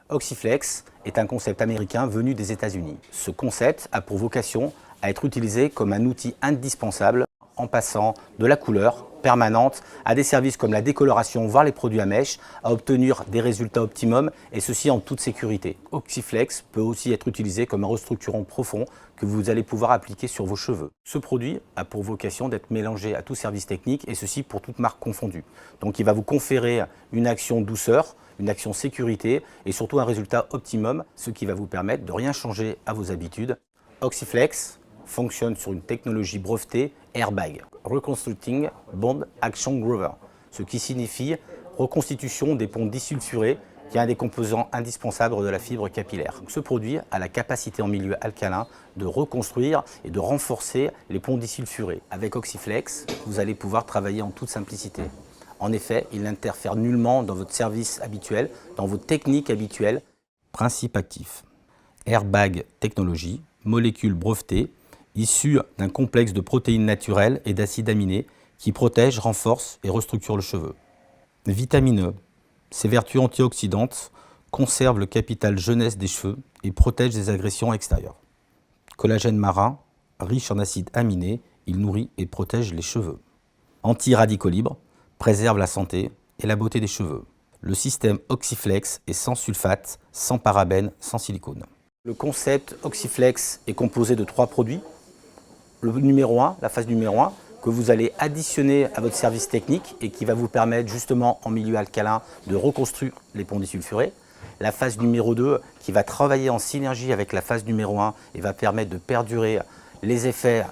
Oxyflex est un concept américain venu des États-Unis. Ce concept a pour vocation à être utilisé comme un outil indispensable en passant de la couleur permanente à des services comme la décoloration, voire les produits à mèche, à obtenir des résultats optimums et ceci en toute sécurité. Oxyflex peut aussi être utilisé comme un restructurant profond que vous allez pouvoir appliquer sur vos cheveux. Ce produit a pour vocation d'être mélangé à tout service technique et ceci pour toute marque confondue. Donc il va vous conférer une action douceur, une action sécurité et surtout un résultat optimum, ce qui va vous permettre de rien changer à vos habitudes. Oxyflex fonctionne sur une technologie brevetée Airbag, Reconstructing Bond Action Grower, ce qui signifie reconstitution des ponts disulfurés, qui est un des composants indispensables de la fibre capillaire. Ce produit a la capacité en milieu alcalin de reconstruire et de renforcer les ponts disulfurés. Avec Oxyflex, vous allez pouvoir travailler en toute simplicité. En effet, il n'interfère nullement dans votre service habituel, dans vos techniques habituelles. Principe actif. Airbag Technology, molécule brevetée, issue d'un complexe de protéines naturelles et d'acides aminés qui protège, renforce et restructure le cheveu. Vitamineux, ses vertus antioxydantes conservent le capital jeunesse des cheveux et protègent des agressions extérieures. Collagène marin, riche en acides aminés, il nourrit et protège les cheveux. Anti-radicaux libres, préserve la santé et la beauté des cheveux. Le système Oxyflex est sans sulfate, sans parabènes, sans silicone. Le concept Oxyflex est composé de 3 produits. Le numéro 1, la phase numéro 1, que vous allez additionner à votre service technique et qui va vous permettre justement en milieu alcalin de reconstruire les ponts disulfurés. La phase numéro 2 qui va travailler en synergie avec la phase numéro 1 et va permettre de perdurer les effets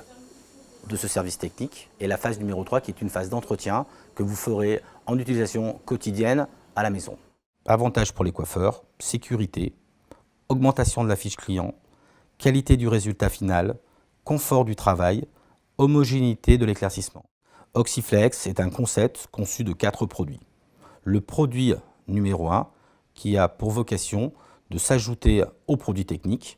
de ce service technique. Et la phase numéro 3 qui est une phase d'entretien que vous ferez en utilisation quotidienne à la maison. Avantages pour les coiffeurs, sécurité, augmentation de la fiche client, qualité du résultat final, confort du travail, homogénéité de l'éclaircissement. Oxyflex est un concept conçu de 4 produits. Le produit numéro 1 qui a pour vocation de s'ajouter aux produits techniques.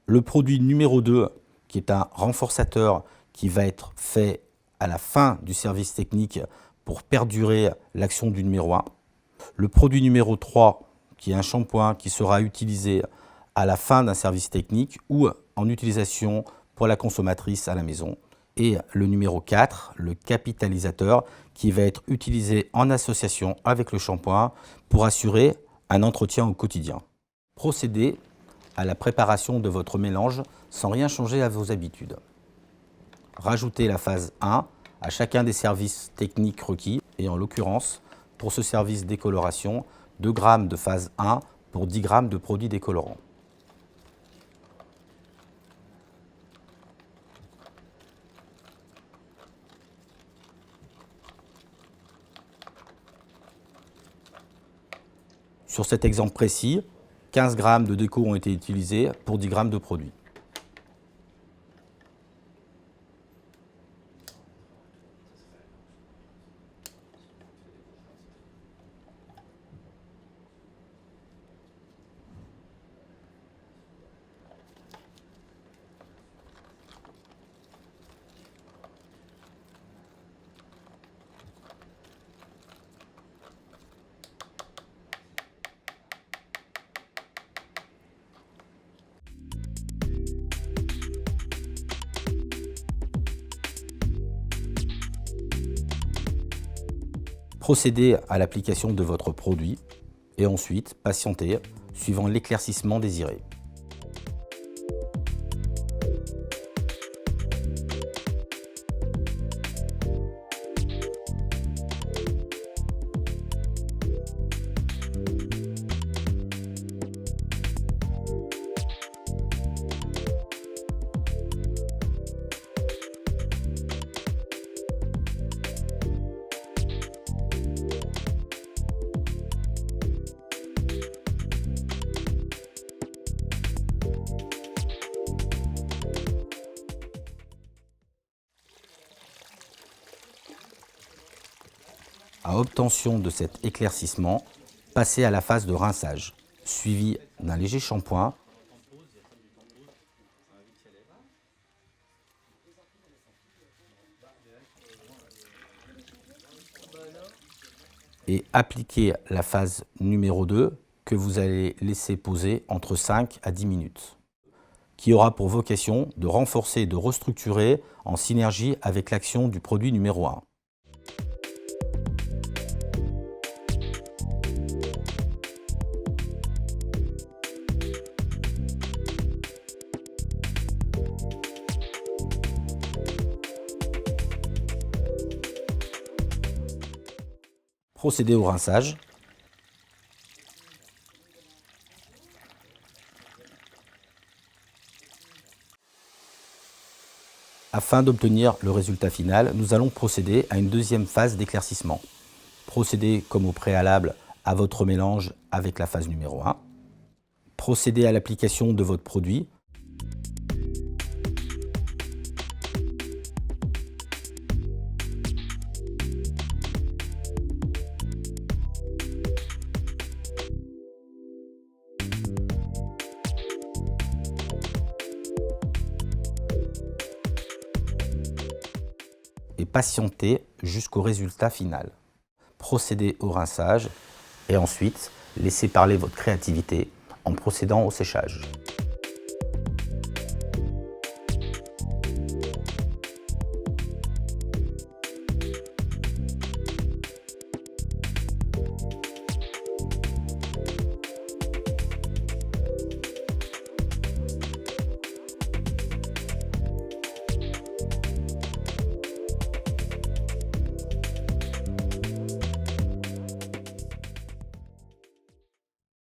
Le produit numéro 2 qui est un renforçateur qui va être fait à la fin du service technique pour perdurer l'action du numéro 1. Le produit numéro 3 qui est un shampoing qui sera utilisé à la fin d'un service technique ou en utilisation pour la consommatrice à la maison. Et le numéro 4, le capitalisateur, qui va être utilisé en association avec le shampoing pour assurer un entretien au quotidien. Procédez à la préparation de votre mélange sans rien changer à vos habitudes. Rajoutez la phase 1 à chacun des services techniques requis et en l'occurrence, pour ce service décoloration, 2 g de phase 1 pour 10 g de produits décolorants. Sur cet exemple précis, 15 g de déco ont été utilisés pour 10 g de produits. Procédez à l'application de votre produit et ensuite patientez suivant l'éclaircissement désiré. À obtention de cet éclaircissement, passez à la phase de rinçage, suivie d'un léger shampoing et appliquez la phase numéro 2 que vous allez laisser poser entre 5 à 10 minutes, qui aura pour vocation de renforcer et de restructurer en synergie avec l'action du produit numéro 1. Procédez au rinçage. Afin d'obtenir le résultat final, nous allons procéder à une deuxième phase d'éclaircissement. Procédez comme au préalable à votre mélange avec la phase numéro 1. Procédez à l'application de votre produit. Et patientez jusqu'au résultat final. Procédez au rinçage et ensuite laissez parler votre créativité en procédant au séchage.